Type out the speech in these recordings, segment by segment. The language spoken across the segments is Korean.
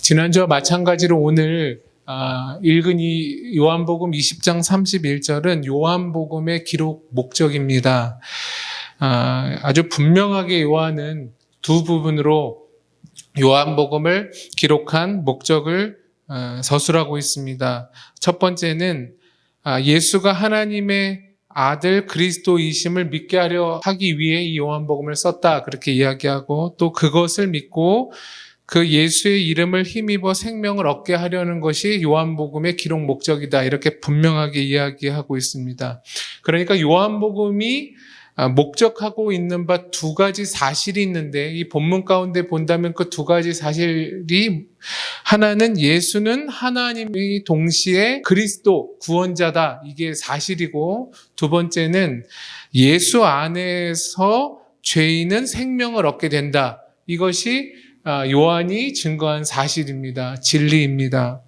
지난주와 마찬가지로 오늘 읽은 이 요한복음 20장 31절은 요한복음의 기록 목적입니다. 아주 분명하게 요한은 두 부분으로 요한복음을 기록한 목적을 서술하고 있습니다. 첫 번째는 예수가 하나님의 아들 그리스도이심을 믿게 하려 하기 위해 이 요한복음을 썼다, 그렇게 이야기하고, 또 그것을 믿고 그 예수의 이름을 힘입어 생명을 얻게 하려는 것이 요한복음의 기록 목적이다, 이렇게 분명하게 이야기하고 있습니다. 그러니까 요한복음이 목적하고 있는 바 두 가지 사실이 있는데, 이 본문 가운데 본다면 그 두 가지 사실이, 하나는 예수는 하나님이 동시에 그리스도 구원자다, 이게 사실이고, 두 번째는 예수 안에서 죄인은 생명을 얻게 된다, 이것이 요한이 증거한 사실입니다. 진리입니다.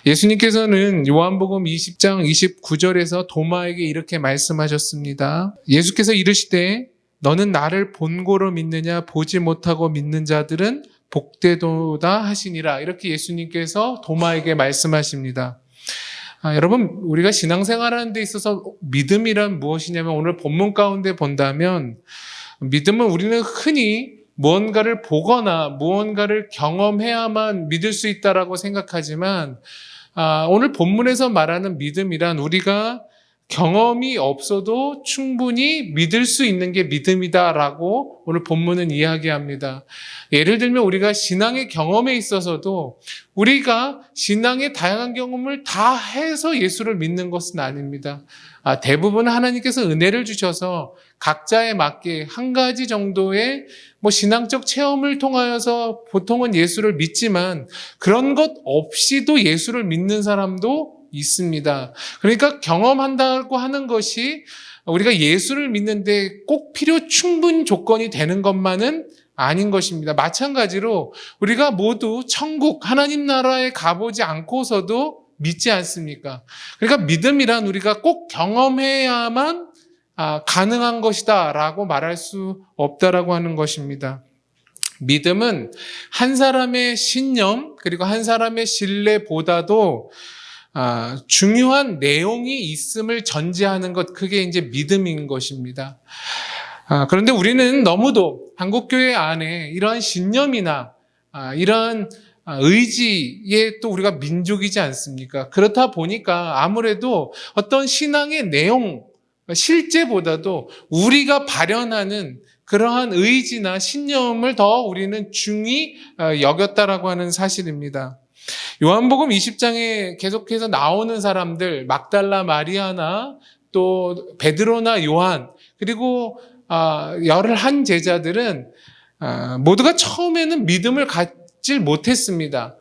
예수님께서는 요한복음 20장 29절에서 도마에게 이렇게 말씀하셨습니다. 예수께서 이르시되 너는 나를 본고로 믿느냐, 보지 못하고 믿는 자들은 복되도다 하시니라, 이렇게 예수님께서 도마에게 말씀하십니다. 여러분, 우리가 신앙생활하는 데 있어서 믿음이란 무엇이냐면, 오늘 본문 가운데 본다면 믿음은 우리는 흔히 무언가를 보거나 무언가를 경험해야만 믿을 수 있다라고 생각하지만, 오늘 본문에서 말하는 믿음이란 우리가 경험이 없어도 충분히 믿을 수 있는 게 믿음이다라고 오늘 본문은 이야기합니다. 예를 들면 우리가 신앙의 경험에 있어서도 우리가 신앙의 다양한 경험을 다 해서 예수를 믿는 것은 아닙니다. 대부분 하나님께서 은혜를 주셔서 각자에 맞게 한 가지 정도의 신앙적 체험을 통하여서 보통은 예수를 믿지만, 그런 것 없이도 예수를 믿는 사람도 있습니다. 그러니까 경험한다고 하는 것이 우리가 예수를 믿는데 꼭 충분 조건이 되는 것만은 아닌 것입니다. 마찬가지로 우리가 모두 천국, 하나님 나라에 가보지 않고서도 믿지 않습니까? 그러니까 믿음이란 우리가 꼭 경험해야만 가능한 것이다 라고 말할 수 없다라고 하는 것입니다. 믿음은 한 사람의 신념 그리고 한 사람의 신뢰보다도 중요한 내용이 있음을 전제하는 것, 그게 이제 믿음인 것입니다. 그런데 우리는 너무도 한국교회 안에 이러한 신념이나 이러한 의지에 또 우리가 민족이지 않습니까? 그렇다 보니까 아무래도 어떤 신앙의 내용, 실제보다도 우리가 발현하는 그러한 의지나 신념을 더 우리는 중히 여겼다라고 하는 사실입니다. 요한복음 20장에 계속해서 나오는 사람들, 막달라 마리아나 또 베드로나 요한, 그리고 11 제자들은 모두가 처음에는 믿음을 갖질 못했습니다.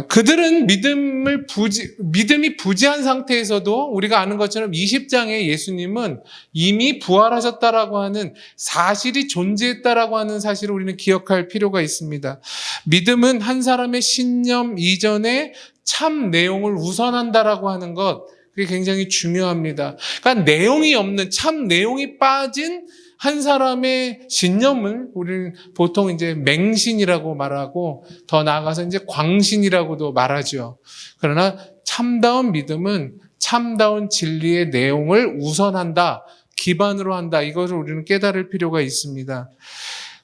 그들은 믿음이 부재한 상태에서도 우리가 아는 것처럼 20장에 예수님은 이미 부활하셨다라고 하는 사실이 존재했다라고 하는 사실을 우리는 기억할 필요가 있습니다. 믿음은 한 사람의 신념 이전에 참 내용을 우선한다라고 하는 것, 그게 굉장히 중요합니다. 그러니까 내용이 없는, 참 내용이 빠진 한 사람의 신념을 우리는 보통 이제 맹신이라고 말하고, 더 나아가서 이제 광신이라고도 말하죠. 그러나 참다운 믿음은 참다운 진리의 내용을 우선한다, 기반으로 한다, 이것을 우리는 깨달을 필요가 있습니다.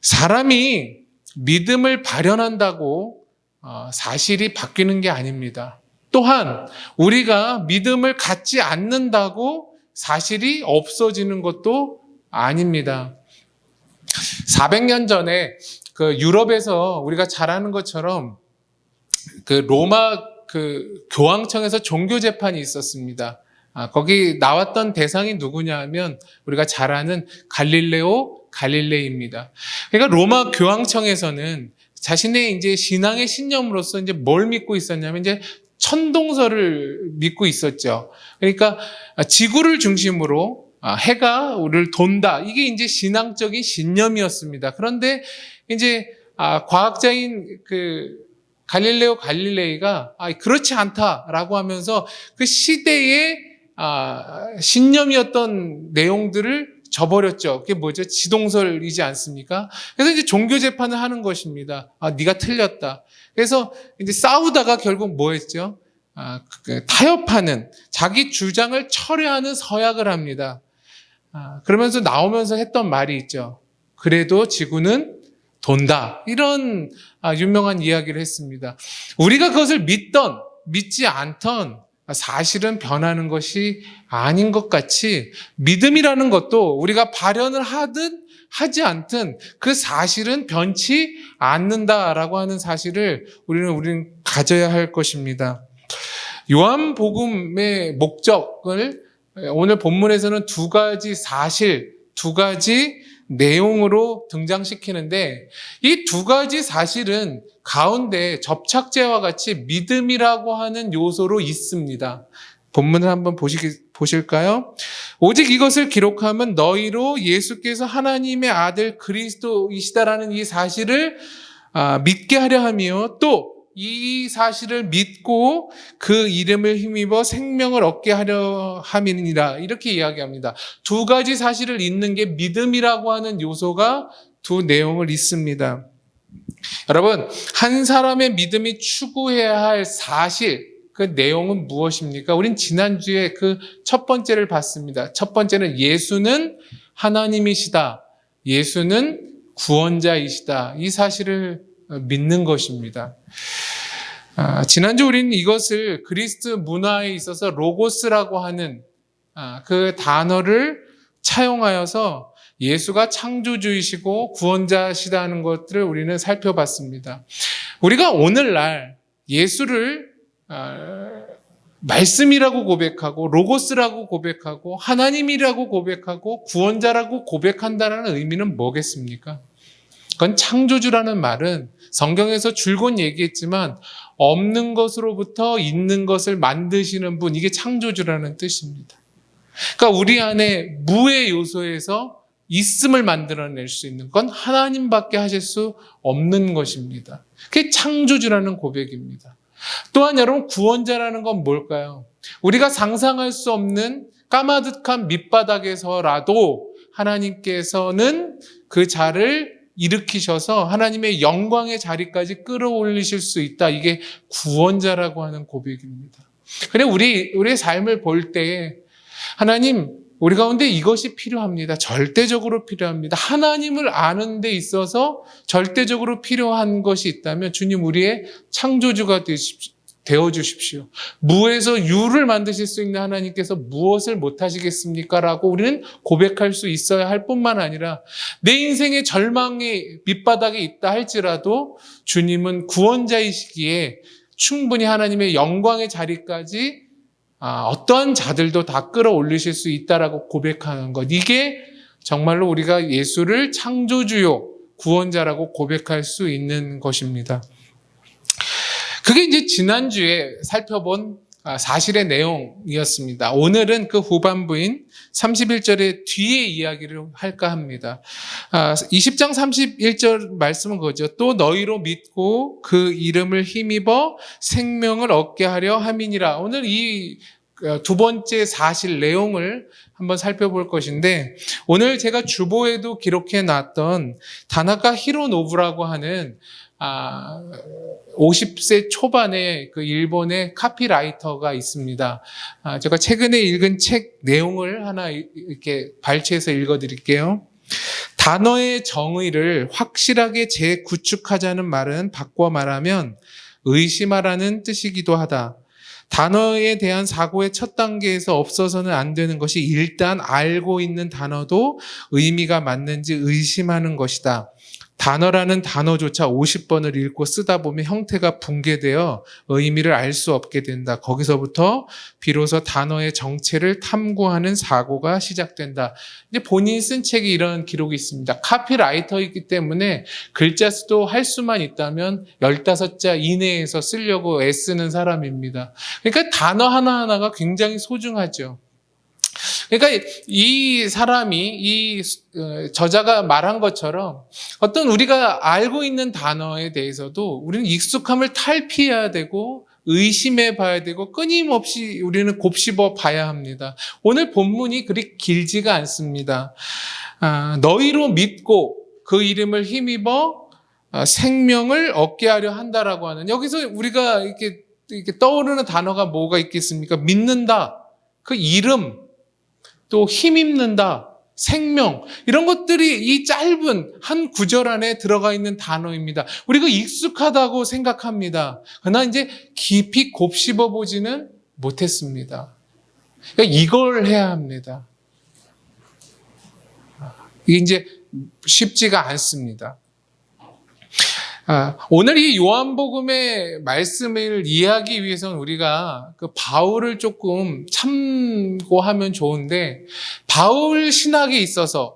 사람이 믿음을 발현한다고 사실이 바뀌는 게 아닙니다. 또한 우리가 믿음을 갖지 않는다고 사실이 없어지는 것도 아닙니다. 400년 전에 그 유럽에서 우리가 잘 아는 것처럼 그 로마 그 교황청에서 종교 재판이 있었습니다. 거기 나왔던 대상이 누구냐 하면 우리가 잘 아는 갈릴레이입니다. 그러니까 로마 교황청에서는 자신의 이제 신앙의 신념으로서 이제 뭘 믿고 있었냐면 이제 천동설을 믿고 있었죠. 그러니까 지구를 중심으로 해가 우리를 돈다, 이게 이제 신앙적인 신념이었습니다. 그런데 이제 과학자인 그 갈릴레이가 그렇지 않다라고 하면서 그 시대의 신념이었던 내용들을 져버렸죠. 그게 뭐죠? 지동설이지 않습니까? 그래서 이제 종교 재판을 하는 것입니다. 네가 틀렸다. 그래서 이제 싸우다가 결국 뭐 했죠? 타협하는, 자기 주장을 철회하는 서약을 합니다. 그러면서 나오면서 했던 말이 있죠. 그래도 지구는 돈다. 이런 유명한 이야기를 했습니다. 우리가 그것을 믿던 믿지 않던 사실은 변하는 것이 아닌 것 같이 믿음이라는 것도 우리가 발현을 하든 하지 않든 그 사실은 변치 않는다라고 하는 사실을 우리는 가져야 할 것입니다. 요한복음의 목적을 오늘 본문에서는 두 가지 사실, 두 가지 내용으로 등장시키는데 이 두 가지 사실은 가운데 접착제와 같이 믿음이라고 하는 요소로 있습니다. 본문을 한번 보실까요? 오직 이것을 기록하면 너희로 예수께서 하나님의 아들 그리스도이시다라는 이 사실을 믿게 하려 하며 또 이 사실을 믿고 그 이름을 힘입어 생명을 얻게 하려 함이니라 이렇게 이야기합니다. 두 가지 사실을 잇는 게 믿음이라고 하는 요소가 두 내용을 잇습니다. 여러분, 한 사람의 믿음이 추구해야 할 사실, 그 내용은 무엇입니까? 우린 지난주에 그 첫 번째를 봤습니다. 첫 번째는 예수는 하나님이시다. 예수는 구원자이시다. 이 사실을 믿는 것입니다. 지난주 우리는 이것을 그리스 문화에 있어서 로고스라고 하는 그 단어를 차용하여서 예수가 창조주이시고 구원자시다는 것들을 우리는 살펴봤습니다. 우리가 오늘날 예수를 말씀이라고 고백하고 로고스라고 고백하고 하나님이라고 고백하고 구원자라고 고백한다는 의미는 뭐겠습니까? 그건 창조주라는 말은 성경에서 줄곧 얘기했지만 없는 것으로부터 있는 것을 만드시는 분, 이게 창조주라는 뜻입니다. 그러니까 우리 안에 무의 요소에서 있음을 만들어낼 수 있는 건 하나님밖에 하실 수 없는 것입니다. 그게 창조주라는 고백입니다. 또한 여러분, 구원자라는 건 뭘까요? 우리가 상상할 수 없는 까마득한 밑바닥에서라도 하나님께서는 그 자를 일으키셔서 하나님의 영광의 자리까지 끌어올리실 수 있다. 이게 구원자라고 하는 고백입니다. 그래, 우리의 삶을 볼 때 하나님, 우리 가운데 이것이 필요합니다. 절대적으로 필요합니다. 하나님을 아는 데 있어서 절대적으로 필요한 것이 있다면 주님, 우리의 창조주가 되어주십시오. 무에서 유를 만드실 수 있는 하나님께서 무엇을 못하시겠습니까? 라고 우리는 고백할 수 있어야 할 뿐만 아니라 내 인생의 절망의 밑바닥에 있다 할지라도 주님은 구원자이시기에 충분히 하나님의 영광의 자리까지 어떠한 자들도 다 끌어올리실 수 있다라고 고백하는 것. 이게 정말로 우리가 예수를 창조주요 구원자라고 고백할 수 있는 것입니다. 그게 이제 지난주에 살펴본 사실의 내용이었습니다. 오늘은 그 후반부인 31절의 뒤에 이야기를 할까 합니다. 20장 31절 말씀은 그거죠. 또 너희로 믿고 그 이름을 힘입어 생명을 얻게 하려 함이니라. 오늘 이 두 번째 사실 내용을 한번 살펴볼 것인데 오늘 제가 주보에도 기록해 놨던 다나카 히로노부라고 하는 50세 초반의 그 일본의 카피라이터가 있습니다. 제가 최근에 읽은 책 내용을 하나 이렇게 발췌해서 읽어드릴게요. 단어의 정의를 확실하게 재구축하자는 말은 바꿔 말하면 의심하라는 뜻이기도 하다. 단어에 대한 사고의 첫 단계에서 없어서는 안 되는 것이 일단 알고 있는 단어도 의미가 맞는지 의심하는 것이다. 단어라는 단어조차 50번을 읽고 쓰다 보면 형태가 붕괴되어 의미를 알 수 없게 된다. 거기서부터 비로소 단어의 정체를 탐구하는 사고가 시작된다. 이제 본인이 쓴 책에 이런 기록이 있습니다. 카피라이터이기 때문에 글자 수도 할 수만 있다면 15자 이내에서 쓰려고 애쓰는 사람입니다. 그러니까 단어 하나하나가 굉장히 소중하죠. 그러니까 이 사람이 이 저자가 말한 것처럼 어떤 우리가 알고 있는 단어에 대해서도 우리는 익숙함을 탈피해야 되고 의심해 봐야 되고 끊임없이 우리는 곱씹어 봐야 합니다. 오늘 본문이 그리 길지가 않습니다. 너희로 믿고 그 이름을 힘입어 생명을 얻게 하려 한다라고 하는, 여기서 우리가 이렇게 떠오르는 단어가 뭐가 있겠습니까? 믿는다, 그 이름, 또 힘입는다, 생명, 이런 것들이 이 짧은 한 구절 안에 들어가 있는 단어입니다. 우리가 익숙하다고 생각합니다. 그러나 이제 깊이 곱씹어 보지는 못했습니다. 그러니까 이걸 해야 합니다. 이게 이제 쉽지가 않습니다. 오늘 이 요한복음의 말씀을 이해하기 위해서는 우리가 그 바울을 조금 참고하면 좋은데, 바울 신학에 있어서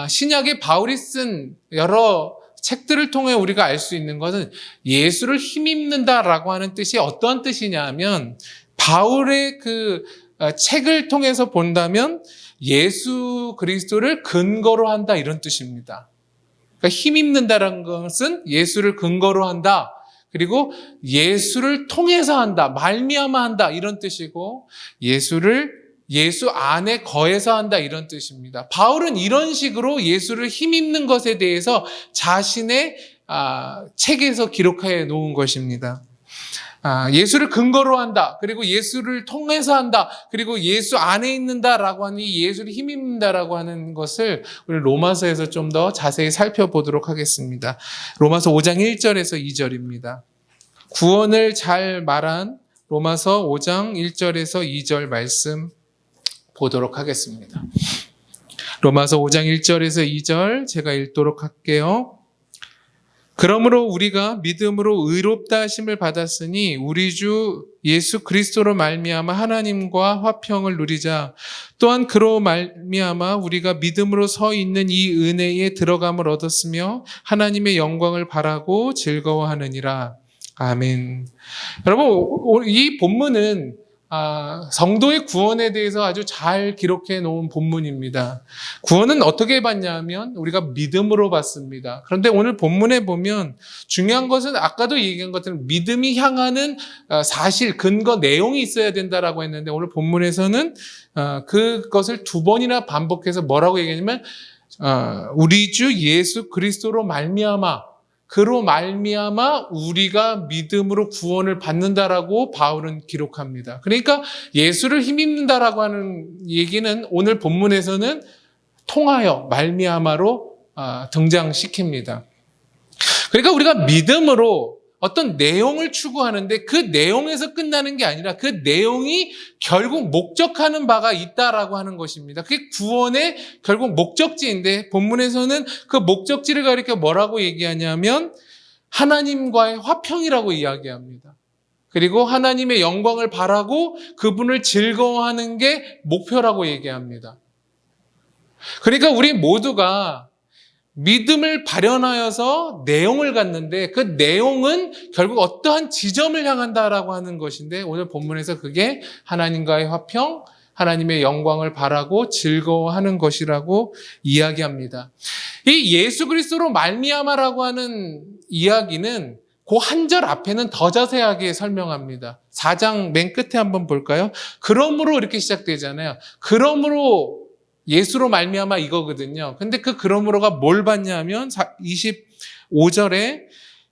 신약에 바울이 쓴 여러 책들을 통해 우리가 알 수 있는 것은 예수를 힘입는다라고 하는 뜻이 어떠한 뜻이냐 하면, 바울의 그 책을 통해서 본다면 예수 그리스도를 근거로 한다, 이런 뜻입니다. 그러니까 힘입는다라는 것은 예수를 근거로 한다, 그리고 예수를 통해서 한다, 말미암아 한다, 이런 뜻이고, 예수 안에 거해서 한다, 이런 뜻입니다. 바울은 이런 식으로 예수를 힘입는 것에 대해서 자신의 책에서 기록해 놓은 것입니다. 예수를 근거로 한다, 그리고 예수를 통해서 한다, 그리고 예수 안에 있는다라고 하는 이 예수를 힘입는다라고 하는 것을 우리 로마서에서 좀 더 자세히 살펴보도록 하겠습니다. 로마서 5장 1절에서 2절입니다. 구원을 잘 말한 로마서 5장 1절에서 2절 말씀 보도록 하겠습니다. 로마서 5장 1절에서 2절 제가 읽도록 할게요. 그러므로 우리가 믿음으로 의롭다 하심을 받았으니 우리 주 예수 그리스도로 말미암아 하나님과 화평을 누리자. 또한 그로 말미암아 우리가 믿음으로 서 있는 이 은혜에 들어감을 얻었으며 하나님의 영광을 바라고 즐거워하느니라. 아멘. 여러분, 이 본문은 성도의 구원에 대해서 아주 잘 기록해 놓은 본문입니다. 구원은 어떻게 받냐면 우리가 믿음으로 받습니다. 그런데 오늘 본문에 보면 중요한 것은 아까도 얘기한 것처럼 믿음이 향하는 사실, 근거, 내용이 있어야 된다라고 했는데, 오늘 본문에서는 그것을 두 번이나 반복해서 뭐라고 얘기하냐면 우리 주 예수 그리스도로 말미암아, 그로 말미암아 우리가 믿음으로 구원을 받는다라고 바울은 기록합니다. 그러니까 예수를 힘입는다라고 하는 얘기는 오늘 본문에서는 통하여 말미암아로 등장시킵니다. 그러니까 우리가 믿음으로 어떤 내용을 추구하는데 그 내용에서 끝나는 게 아니라 그 내용이 결국 목적하는 바가 있다라고 하는 것입니다. 그게 구원의 결국 목적지인데, 본문에서는 그 목적지를 가리켜 뭐라고 얘기하냐면 하나님과의 화평이라고 이야기합니다. 그리고 하나님의 영광을 바라고 그분을 즐거워하는 게 목표라고 얘기합니다. 그러니까 우리 모두가 믿음을 발현하여서 내용을 갖는데 그 내용은 결국 어떠한 지점을 향한다라고 하는 것인데, 오늘 본문에서 그게 하나님과의 화평, 하나님의 영광을 바라고 즐거워하는 것이라고 이야기합니다. 이 예수 그리스도로 말미암아라고 하는 이야기는 그 한 절 앞에는 더 자세하게 설명합니다. 4장 맨 끝에 한번 볼까요? 그러므로 이렇게 시작되잖아요. 그러므로 예수로 말미암아 이거거든요. 근데 그 그러므로가 뭘 받냐면 25절에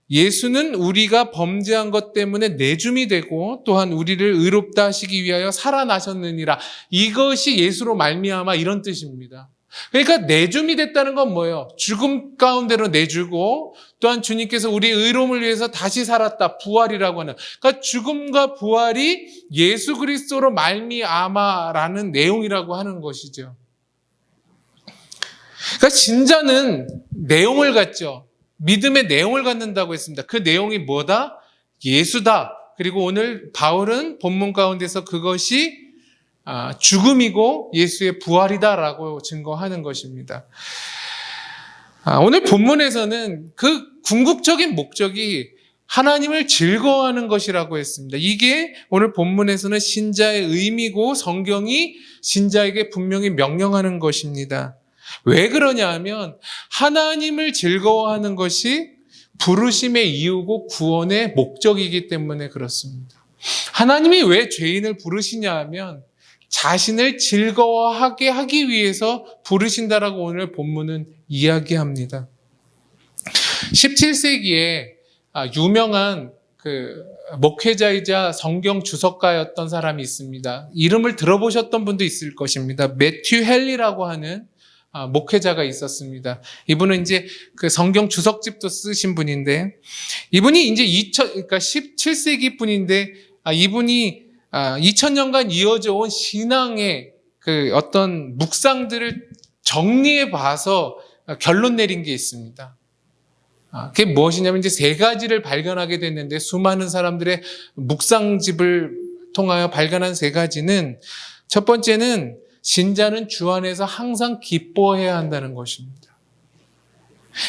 예수는 우리가 범죄한 것 때문에 내줌이 되고 또한 우리를 의롭다 하시기 위하여 살아나셨느니라. 이것이 예수로 말미암아, 이런 뜻입니다. 그러니까 내줌이 됐다는 건 뭐예요? 죽음 가운데로 내주고 또한 주님께서 우리 의로움을 위해서 다시 살았다. 부활이라고 하는. 그러니까 죽음과 부활이 예수 그리스도로 말미암아라는 내용이라고 하는 것이죠. 그러니까 신자는 내용을 갖죠. 믿음의 내용을 갖는다고 했습니다. 그 내용이 뭐다? 예수다. 그리고 오늘 바울은 본문 가운데서 그것이 죽음이고 예수의 부활이다라고 증거하는 것입니다. 오늘 본문에서는 그 궁극적인 목적이 하나님을 즐거워하는 것이라고 했습니다. 이게 오늘 본문에서는 신자의 의미고 성경이 신자에게 분명히 명령하는 것입니다. 왜 그러냐 하면 하나님을 즐거워하는 것이 부르심의 이유고 구원의 목적이기 때문에 그렇습니다. 하나님이 왜 죄인을 부르시냐 하면 자신을 즐거워하게 하기 위해서 부르신다라고 오늘 본문은 이야기합니다. 17세기에 유명한 목회자이자 성경 주석가였던 사람이 있습니다. 이름을 들어보셨던 분도 있을 것입니다. 매튜 헨리라고 하는 목회자가 있었습니다. 이분은 이제 그 성경 주석집도 쓰신 분인데, 이분이 이제 17세기 분인데, 이분이 2000년간 이어져 온 신앙의 그 어떤 묵상들을 정리해 봐서 결론 내린 게 있습니다. 그게 무엇이냐면 이제 세 가지를 발견하게 됐는데, 수많은 사람들의 묵상집을 통하여 발견한 세 가지는, 첫 번째는 신자는 주 안에서 항상 기뻐해야 한다는 것입니다.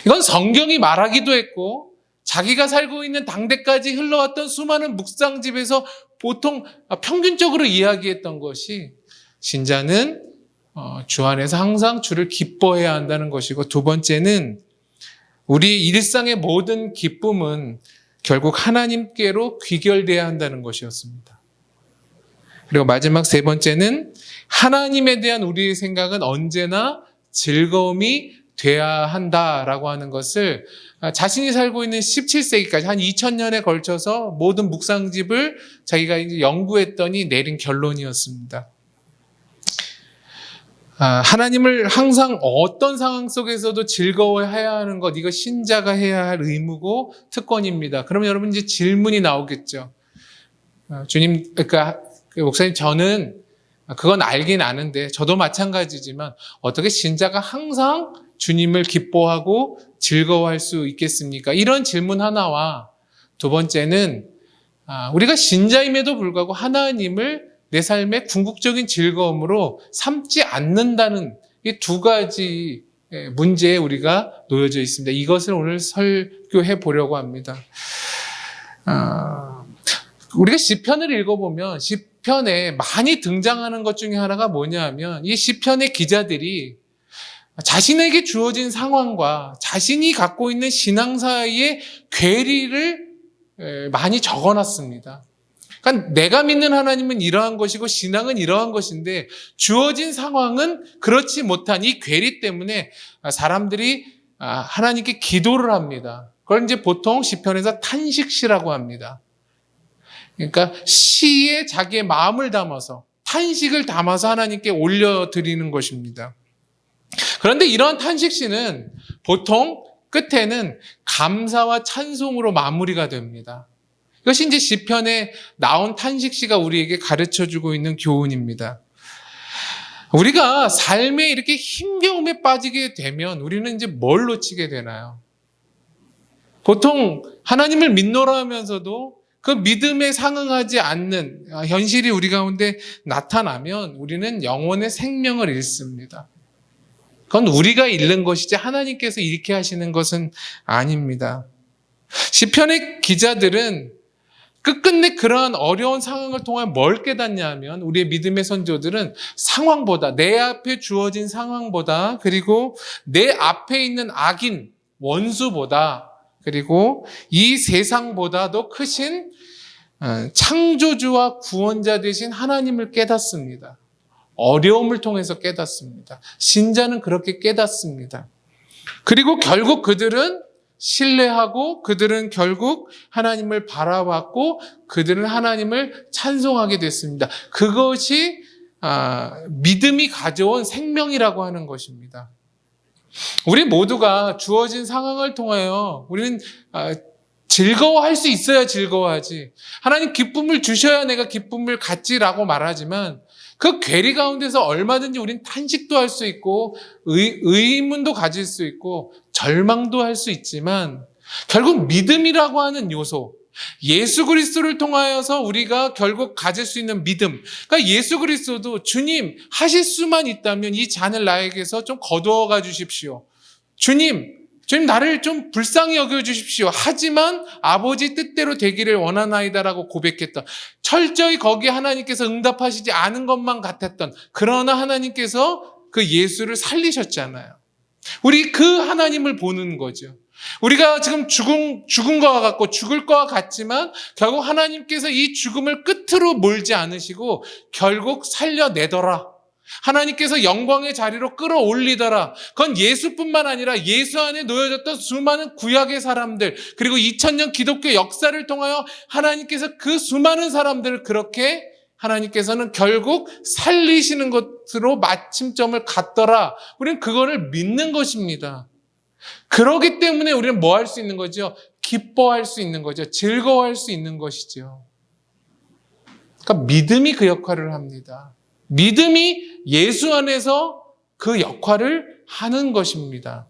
이건 성경이 말하기도 했고 자기가 살고 있는 당대까지 흘러왔던 수많은 묵상집에서 보통 평균적으로 이야기했던 것이, 신자는 주 안에서 항상 주를 기뻐해야 한다는 것이고, 두 번째는 우리 일상의 모든 기쁨은 결국 하나님께로 귀결돼야 한다는 것이었습니다. 그리고 마지막 세 번째는 하나님에 대한 우리의 생각은 언제나 즐거움이 돼야 한다라고 하는 것을 자신이 살고 있는 17세기까지 한 2000년에 걸쳐서 모든 묵상집을 자기가 이제 연구했더니 내린 결론이었습니다. 하나님을 항상 어떤 상황 속에서도 즐거워해야 하는 것, 이거 신자가 해야 할 의무고 특권입니다. 그러면 여러분 이제 질문이 나오겠죠. 주님, 목사님, 저는 그건 알긴 아는데, 저도 마찬가지지만 어떻게 신자가 항상 주님을 기뻐하고 즐거워할 수 있겠습니까? 이런 질문 하나와, 두 번째는 우리가 신자임에도 불구하고 하나님을 내 삶의 궁극적인 즐거움으로 삼지 않는다는 이 두 가지 문제에 우리가 놓여져 있습니다. 이것을 오늘 설교해 보려고 합니다. 우리가 시편을 읽어보면 시편에 많이 등장하는 것 중에 하나가 뭐냐 하면, 이 시편의 기자들이 자신에게 주어진 상황과 자신이 갖고 있는 신앙 사이의 괴리를 많이 적어놨습니다. 그러니까 내가 믿는 하나님은 이러한 것이고 신앙은 이러한 것인데, 주어진 상황은 그렇지 못한 이 괴리 때문에 사람들이 하나님께 기도를 합니다. 그걸 이제 보통 시편에서 탄식시라고 합니다. 그러니까 시에 자기의 마음을 담아서, 탄식을 담아서 하나님께 올려드리는 것입니다. 그런데 이러한 탄식시는 보통 끝에는 감사와 찬송으로 마무리가 됩니다. 이것이 이제 시편에 나온 탄식시가 우리에게 가르쳐주고 있는 교훈입니다. 우리가 삶에 이렇게 힘겨움에 빠지게 되면 우리는 이제 뭘 놓치게 되나요? 보통 하나님을 믿노라 하면서도 그 믿음에 상응하지 않는 현실이 우리 가운데 나타나면 우리는 영혼의 생명을 잃습니다. 그건 우리가 잃는 것이지 하나님께서 잃게 하시는 것은 아닙니다. 시편의 기자들은 끝끝내 그러한 어려운 상황을 통해 뭘 깨닫냐 하면, 우리의 믿음의 선조들은 상황보다, 내 앞에 주어진 상황보다, 그리고 내 앞에 있는 악인, 원수보다, 그리고 이 세상보다도 크신 창조주와 구원자 되신 하나님을 깨닫습니다. 어려움을 통해서 깨닫습니다. 신자는 그렇게 깨닫습니다. 그리고 결국 그들은 신뢰하고, 그들은 결국 하나님을 바라봤고, 그들은 하나님을 찬송하게 됐습니다. 그것이 믿음이 가져온 생명이라고 하는 것입니다. 우리 모두가 주어진 상황을 통하여 우리는 즐거워할 수 있어야 즐거워하지, 하나님 기쁨을 주셔야 내가 기쁨을 갖지라고 말하지만, 그 괴리 가운데서 얼마든지 우린 탄식도 할 수 있고 의문도 가질 수 있고 절망도 할 수 있지만, 결국 믿음이라고 하는 요소, 예수 그리스도를 통하여서 우리가 결국 가질 수 있는 믿음, 그러니까 예수 그리스도도 주님 하실 수만 있다면 이 잔을 나에게서 좀 거두어가 주십시오. 주님 나를 좀 불쌍히 여겨주십시오. 하지만 아버지 뜻대로 되기를 원하나이다라고 고백했던, 철저히 거기에 하나님께서 응답하시지 않은 것만 같았던, 그러나 하나님께서 그 예수를 살리셨잖아요. 우리 그 하나님을 보는 거죠. 우리가 지금 죽은 것과 같고 죽을 것과 같지만 결국 하나님께서 이 죽음을 끝으로 몰지 않으시고 결국 살려내더라. 하나님께서 영광의 자리로 끌어올리더라. 그건 예수뿐만 아니라 예수 안에 놓여졌던 수많은 구약의 사람들, 그리고 2000년 기독교 역사를 통하여 하나님께서 그 수많은 사람들을 그렇게 하나님께서는 결국 살리시는 것으로 마침점을 갖더라. 우리는 그거를 믿는 것입니다. 그렇기 때문에 우리는 뭐 할 수 있는 거죠? 기뻐할 수 있는 거죠. 즐거워할 수 있는 것이죠. 그러니까 믿음이 그 역할을 합니다. 믿음이 예수 안에서 그 역할을 하는 것입니다.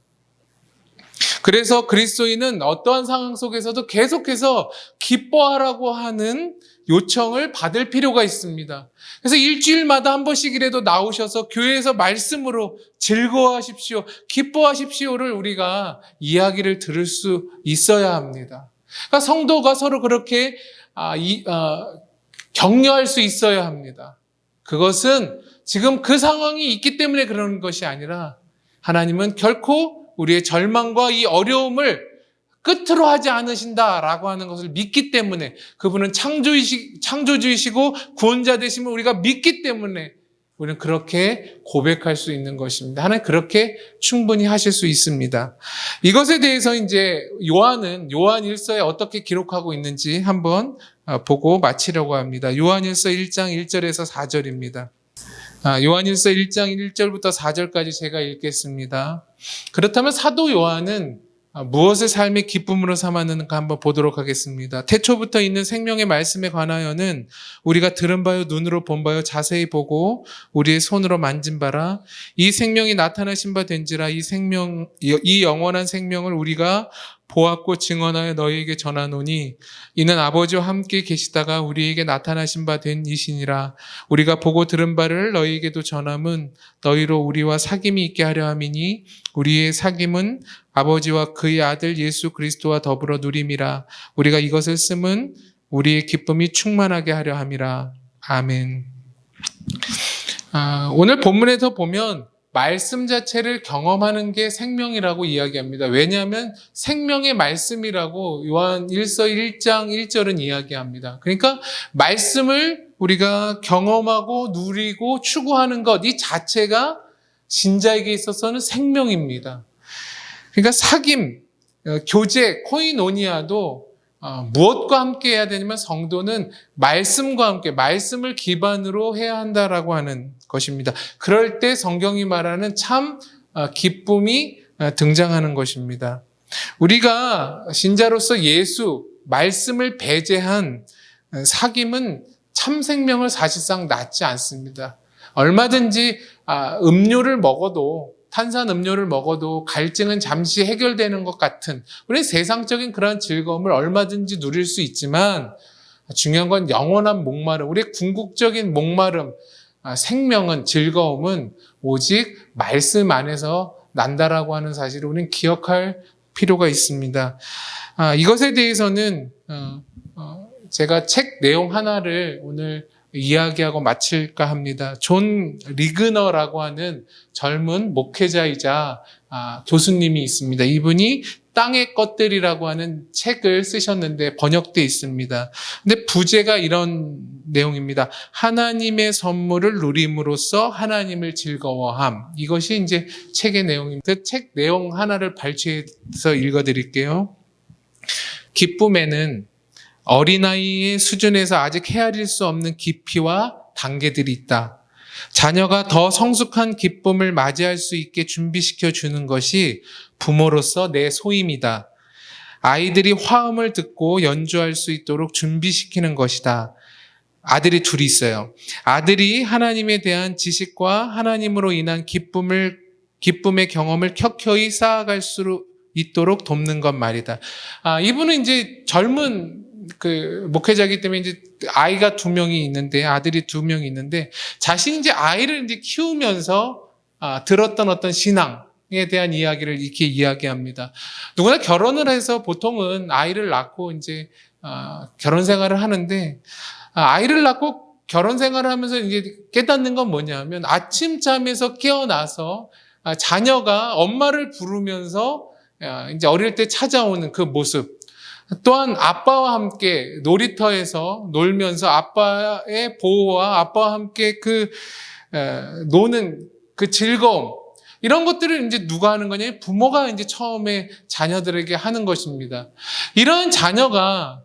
그래서 그리스도인은 어떠한 상황 속에서도 계속해서 기뻐하라고 하는 요청을 받을 필요가 있습니다. 그래서 일주일마다 한 번씩이라도 나오셔서 교회에서 말씀으로 즐거워하십시오, 기뻐하십시오를 우리가 이야기를 들을 수 있어야 합니다. 그러니까 성도가 서로 그렇게 격려할 수 있어야 합니다. 그것은 지금 그 상황이 있기 때문에 그러는 것이 아니라 하나님은 결코 우리의 절망과 이 어려움을 끝으로 하지 않으신다라고 하는 것을 믿기 때문에, 그분은 창조주이시고 구원자 되심을 우리가 믿기 때문에 우리는 그렇게 고백할 수 있는 것입니다. 하나님 그렇게 충분히 하실 수 있습니다. 이것에 대해서 이제 요한 1서에 어떻게 기록하고 있는지 한번 보고 마치려고 합니다. 요한 1서 1장 1절에서 4절입니다. 요한 1서 1장 1절부터 4절까지 제가 읽겠습니다. 그렇다면 사도 요한은 무엇을 삶의 기쁨으로 삼았는가 한번 보도록 하겠습니다. 태초부터 있는 생명의 말씀에 관하여는 우리가 들은 바요 눈으로 본 바요 자세히 보고 우리의 손으로 만진 바라. 이 생명이 나타나신 바 된지라. 이 영원한 생명을 우리가 보았고 증언하여 너희에게 전하노니 이는 아버지와 함께 계시다가 우리에게 나타나신 바 된 이시니라. 우리가 보고 들은 바를 너희에게도 전함은 너희로 우리와 사귐이 있게 하려 함이니 우리의 사귐은 아버지와 그의 아들 예수 그리스도와 더불어 누림이라. 우리가 이것을 쓰면 우리의 기쁨이 충만하게 하려 함이라. 아멘. 오늘 본문에서 보면 말씀 자체를 경험하는 게 생명이라고 이야기합니다. 왜냐하면 생명의 말씀이라고 요한 1서 1장 1절은 이야기합니다. 그러니까 말씀을 우리가 경험하고 누리고 추구하는 것, 이 자체가 신자에게 있어서는 생명입니다. 그러니까 사귐, 교제, 코이노니아도 무엇과 함께 해야 되냐면 성도는 말씀과 함께, 말씀을 기반으로 해야 한다라고 하는 것입니다. 그럴 때 성경이 말하는 참 기쁨이 등장하는 것입니다. 우리가 신자로서 예수, 말씀을 배제한 사귐은 참 생명을 사실상 낳지 않습니다. 얼마든지 음료를 먹어도, 탄산 음료를 먹어도 갈증은 잠시 해결되는 것 같은, 우리는 세상적인 그런 즐거움을 얼마든지 누릴 수 있지만 중요한 건 영원한 목마름, 우리의 궁극적인 목마름, 생명은, 즐거움은 오직 말씀 안에서 난다라고 하는 사실을 우리는 기억할 필요가 있습니다. 이것에 대해서는 제가 책 내용 하나를 오늘 이야기하고 마칠까 합니다. 존 리그너라고 하는 젊은 목회자이자 교수님이 있습니다. 이분이 땅의 것들이라고 하는 책을 쓰셨는데 번역되어 있습니다. 근데 부제가 이런 내용입니다. 하나님의 선물을 누림으로써 하나님을 즐거워함. 이것이 이제 책의 내용입니다. 그 책 내용 하나를 발췌해서 읽어드릴게요. 기쁨에는 어린아이의 수준에서 아직 헤아릴 수 없는 깊이와 단계들이 있다. 자녀가 더 성숙한 기쁨을 맞이할 수 있게 준비시켜 주는 것이 부모로서 내 소임이다. 아이들이 화음을 듣고 연주할 수 있도록 준비시키는 것이다. 아들이 둘이 있어요. 아들이 하나님에 대한 지식과 하나님으로 인한 기쁨의 경험을 켜켜이 쌓아갈 수 있도록 돕는 것 말이다. 이분은 이제 젊은 목회자이기 때문에 이제 아이가 2명이 있는데, 아들이 2명이 있는데, 자신이 이제 아이를 이제 키우면서 들었던 어떤 신앙에 대한 이야기를 이렇게 이야기합니다. 누구나 결혼을 해서 보통은 아이를 낳고 이제 결혼 생활을 하는데, 아이를 낳고 결혼 생활을 하면서 이제 깨닫는 건 뭐냐면 아침잠에서 깨어나서 자녀가 엄마를 부르면서 이제 어릴 때 찾아오는 그 모습, 또한 아빠와 함께 놀이터에서 놀면서 아빠의 보호와 아빠와 함께 노는 그 즐거움, 이런 것들을 이제 누가 하는 거냐? 부모가 이제 처음에 자녀들에게 하는 것입니다. 이런 자녀가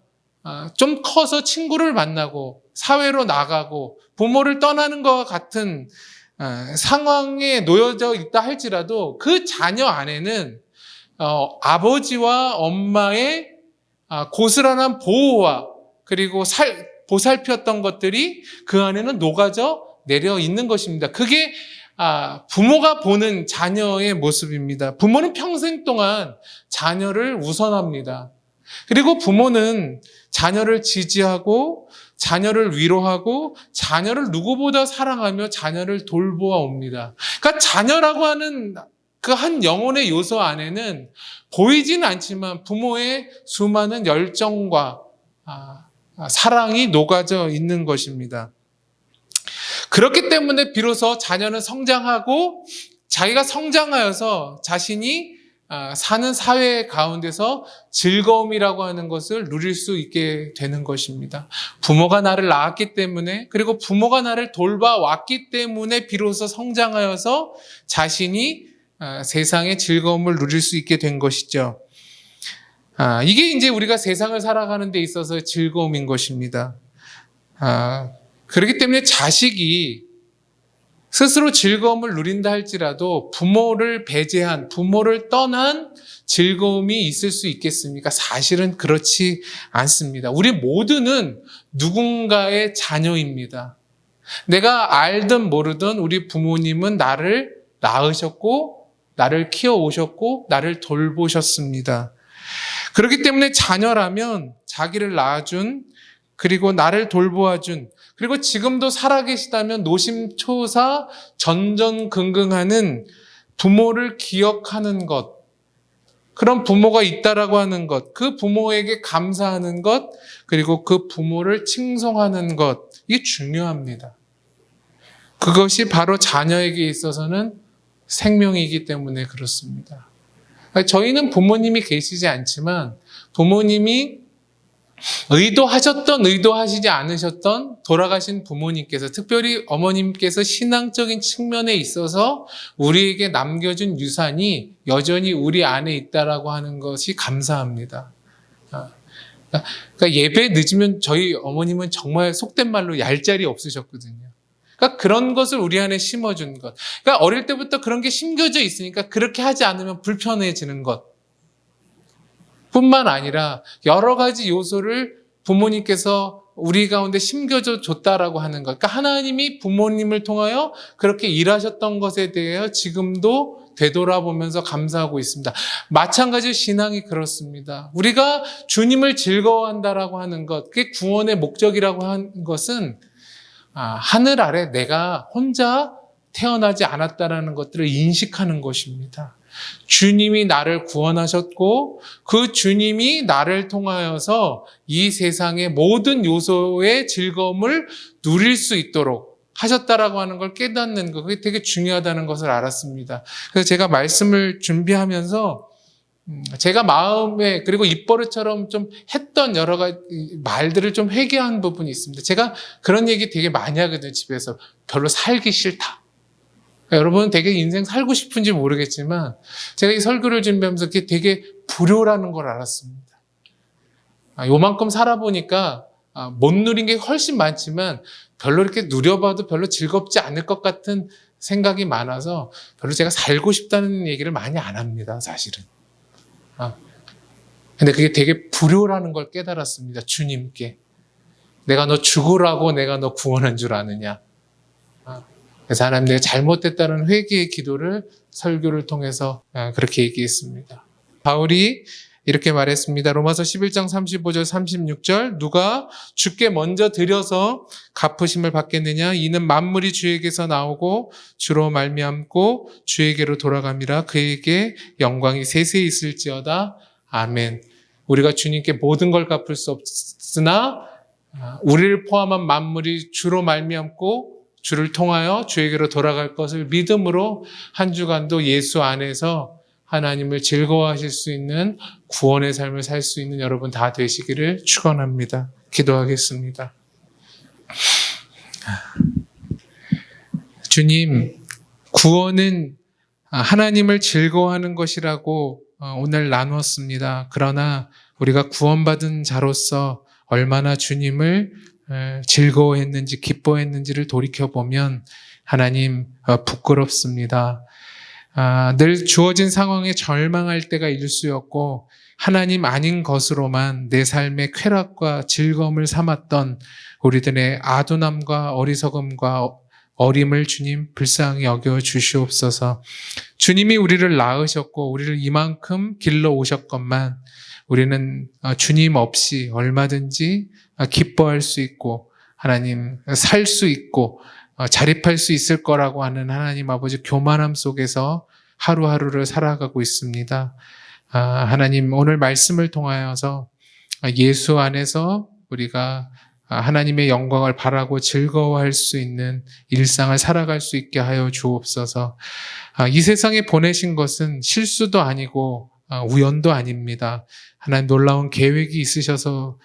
좀 커서 친구를 만나고 사회로 나가고 부모를 떠나는 것과 같은 상황에 놓여져 있다 할지라도 그 자녀 안에는 아버지와 엄마의 고스란한 보호와 그리고 보살폈던 것들이 그 안에는 녹아져 내려 있는 것입니다. 그게 부모가 보는 자녀의 모습입니다. 부모는 평생 동안 자녀를 우선합니다. 그리고 부모는 자녀를 지지하고 자녀를 위로하고 자녀를 누구보다 사랑하며 자녀를 돌보아 옵니다. 그러니까 자녀라고 하는 그 한 영혼의 요소 안에는 보이지는 않지만 부모의 수많은 열정과 사랑이 녹아져 있는 것입니다. 그렇기 때문에 비로소 자녀는 성장하고 자기가 성장하여서 자신이 사는 사회 가운데서 즐거움이라고 하는 것을 누릴 수 있게 되는 것입니다. 부모가 나를 낳았기 때문에, 그리고 부모가 나를 돌봐왔기 때문에 비로소 성장하여서 자신이 세상의 즐거움을 누릴 수 있게 된 것이죠. 이게 이제 우리가 세상을 살아가는 데 있어서 즐거움인 것입니다. 그렇기 때문에 자식이 스스로 즐거움을 누린다 할지라도 부모를 배제한, 부모를 떠난 즐거움이 있을 수 있겠습니까? 사실은 그렇지 않습니다. 우리 모두는 누군가의 자녀입니다. 내가 알든 모르든 우리 부모님은 나를 낳으셨고 나를 키워오셨고 나를 돌보셨습니다. 그렇기 때문에 자녀라면 자기를 낳아준, 그리고 나를 돌보아준, 그리고 지금도 살아계시다면 노심초사 전전긍긍하는 부모를 기억하는 것, 그런 부모가 있다라고 하는 것, 그 부모에게 감사하는 것, 그리고 그 부모를 칭송하는 것, 이게 중요합니다. 그것이 바로 자녀에게 있어서는 생명이기 때문에 그렇습니다. 저희는 부모님이 계시지 않지만 부모님이 의도하셨던 의도하시지 않으셨던 돌아가신 부모님께서, 특별히 어머님께서 신앙적인 측면에 있어서 우리에게 남겨준 유산이 여전히 우리 안에 있다라고 하는 것이 감사합니다. 그러니까 예배 늦으면 저희 어머님은 정말 속된 말로 얄짤이 없으셨거든요. 그러니까 그런 것을 우리 안에 심어준 것. 그러니까 어릴 때부터 그런 게 심겨져 있으니까 그렇게 하지 않으면 불편해지는 것 뿐만 아니라 여러 가지 요소를 부모님께서 우리 가운데 심겨져 줬다라고 하는 것. 그러니까 하나님이 부모님을 통하여 그렇게 일하셨던 것에 대해 지금도 되돌아보면서 감사하고 있습니다. 마찬가지로 신앙이 그렇습니다. 우리가 주님을 즐거워한다라고 하는 것, 그게 구원의 목적이라고 하는 것은 하늘 아래 내가 혼자 태어나지 않았다라는 것들을 인식하는 것입니다. 주님이 나를 구원하셨고 그 주님이 나를 통하여서 이 세상의 모든 요소의 즐거움을 누릴 수 있도록 하셨다라고 하는 걸 깨닫는 것, 그게 되게 중요하다는 것을 알았습니다. 그래서 제가 말씀을 준비하면서 제가 마음에, 그리고 입버릇처럼 좀 했던 여러 가지 말들을 좀 회개한 부분이 있습니다. 제가 그런 얘기 되게 많이 하거든요, 집에서. 별로 살기 싫다. 그러니까 여러분은 되게 인생 살고 싶은지 모르겠지만 제가 이 설교를 준비하면서 그게 되게 불효라는 걸 알았습니다. 요만큼 살아보니까 못 누린 게 훨씬 많지만 별로 이렇게 누려봐도 별로 즐겁지 않을 것 같은 생각이 많아서 별로 제가 살고 싶다는 얘기를 많이 안 합니다, 사실은. 근데 그게 되게 불효라는 걸 깨달았습니다. 주님께. 내가 너 죽으라고 내가 너 구원한 줄 아느냐. 그래서 하나님, 내가 잘못됐다는 회개의 기도를 설교를 통해서 그렇게 얘기했습니다. 바울이 이렇게 말했습니다. 로마서 11장 35절 36절, 누가 주께 먼저 드려서 갚으심을 받겠느냐. 이는 만물이 주에게서 나오고 주로 말미암고 주에게로 돌아감이라. 그에게 영광이 세세히 있을지어다. 아멘. 우리가 주님께 모든 걸 갚을 수 없으나 우리를 포함한 만물이 주로 말미암고 주를 통하여 주에게로 돌아갈 것을 믿음으로 한 주간도 예수 안에서 하나님을 즐거워하실 수 있는 구원의 삶을 살 수 있는 여러분 다 되시기를 축원합니다. 기도하겠습니다. 주님, 구원은 하나님을 즐거워하는 것이라고 오늘 나누었습니다. 그러나 우리가 구원받은 자로서 얼마나 주님을 즐거워했는지 기뻐했는지를 돌이켜보면 하나님 부끄럽습니다. 늘 주어진 상황에 절망할 때가 일수였고 하나님 아닌 것으로만 내 삶의 쾌락과 즐거움을 삼았던 우리들의 아둔함과 어리석음과 어림을 주님 불쌍히 여겨 주시옵소서. 주님이 우리를 낳으셨고 우리를 이만큼 길러 오셨건만 우리는 주님 없이 얼마든지 기뻐할 수 있고 하나님 살 수 있고 자립할 수 있을 거라고 하는 하나님 아버지 교만함 속에서 하루하루를 살아가고 있습니다. 하나님 오늘 말씀을 통하여서 예수 안에서 우리가 하나님의 영광을 바라고 즐거워할 수 있는 일상을 살아갈 수 있게 하여 주옵소서. 이 세상에 보내신 것은 실수도 아니고 우연도 아닙니다. 하나님 놀라운 계획이 있으셔서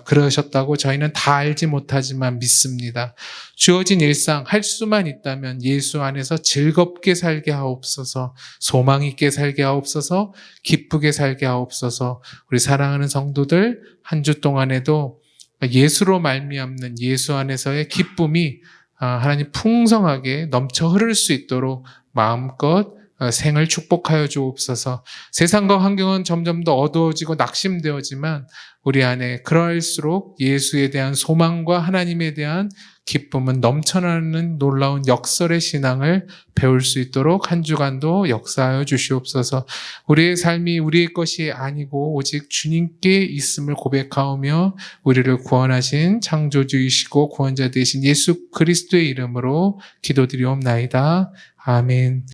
그러셨다고 저희는 다 알지 못하지만 믿습니다. 주어진 일상 할 수만 있다면 예수 안에서 즐겁게 살게 하옵소서, 소망 있게 살게 하옵소서, 기쁘게 살게 하옵소서. 우리 사랑하는 성도들 한 주 동안에도 예수로 말미암는 예수 안에서의 기쁨이 하나님 풍성하게 넘쳐 흐를 수 있도록 마음껏 생을 축복하여 주옵소서. 세상과 환경은 점점 더 어두워지고 낙심되어지만 우리 안에 그럴수록 예수에 대한 소망과 하나님에 대한 기쁨은 넘쳐나는 놀라운 역설의 신앙을 배울 수 있도록 한 주간도 역사하여 주시옵소서. 우리의 삶이 우리의 것이 아니고 오직 주님께 있음을 고백하오며 우리를 구원하신 창조주이시고 구원자 되신 예수 그리스도의 이름으로 기도드리옵나이다. 아멘.